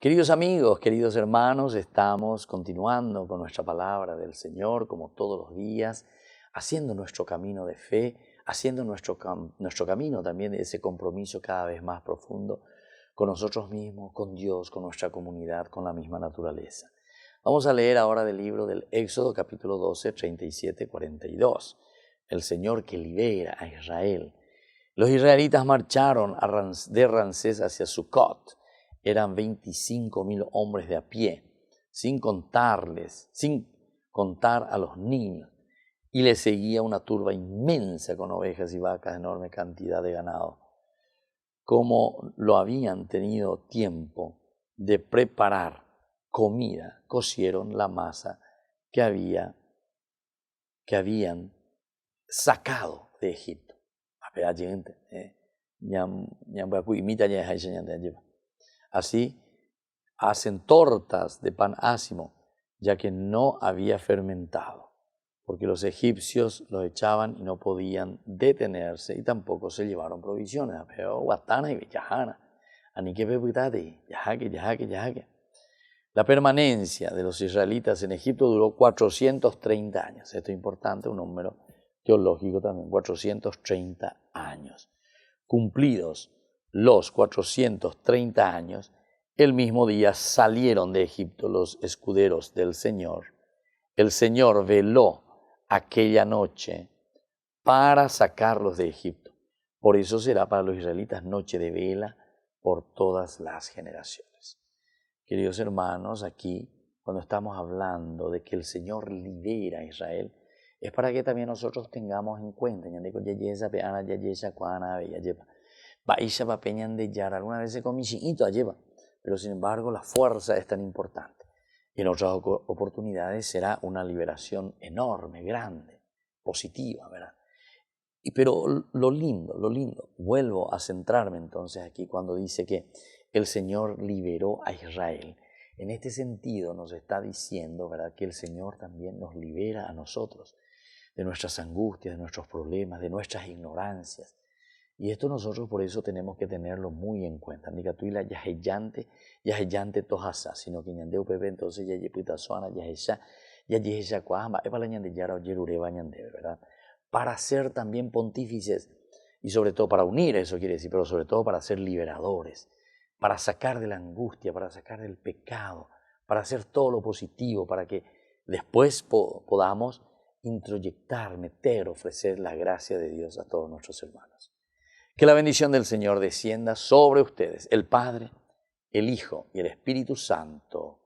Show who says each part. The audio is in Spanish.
Speaker 1: Queridos amigos, queridos hermanos, estamos continuando con nuestra palabra del Señor, como todos los días, haciendo nuestro camino de fe, haciendo nuestro camino también de ese compromiso cada vez más profundo con nosotros mismos, con Dios, con nuestra comunidad, con la misma naturaleza. Vamos a leer ahora del libro del Éxodo, capítulo 12, 37, 42. El Señor que libera a Israel. Los israelitas marcharon de Ramsés hacia Sucot. Eran 25.000 hombres de a pie, sin contar a los niños. Y les seguía una turba inmensa con ovejas y vacas, enorme cantidad de ganado. Como lo habían tenido tiempo de preparar comida, cocieron la masa que habían sacado de Egipto. Así hacen tortas de pan ácimo, ya que no había fermentado, porque los egipcios los echaban y no podían detenerse y tampoco se llevaron provisiones. La permanencia de los israelitas en Egipto duró 430 años. Esto es importante, un número teológico también, 430 años. Cumplidos los 430 años, el mismo día salieron de Egipto los escuderos del Señor. El Señor veló aquella noche para sacarlos de Egipto. Por eso será para los israelitas noche de vela por todas las generaciones. Queridos hermanos, aquí cuando estamos hablando de que el Señor libera a Israel, es para que también nosotros tengamos en cuenta, alguna vez se come chiquito lleva, pero sin embargo la fuerza es tan importante. Y en otras oportunidades será una liberación enorme, grande, positiva, ¿verdad? Pero lo lindo, vuelvo a centrarme entonces aquí cuando dice que el Señor liberó a Israel. En este sentido nos está diciendo, ¿verdad?, que el Señor también nos libera a nosotros de nuestras angustias, de nuestros problemas, de nuestras ignorancias. Y esto nosotros por eso tenemos que tenerlo muy en cuenta. Nicatuila yaheyante tojasa, sino que ñandeu pepe entonces yayepuita suana yayeya cuajamba, epala ñandeyara o yerureba ñandebe, ¿verdad? Para ser también pontífices y sobre todo para unir, eso quiere decir, pero sobre todo para ser liberadores, para sacar de la angustia, para sacar del pecado, para hacer todo lo positivo, para que después podamos introyectar, meter, ofrecer la gracia de Dios a todos nuestros hermanos. Que la bendición del Señor descienda sobre ustedes, el Padre, el Hijo y el Espíritu Santo.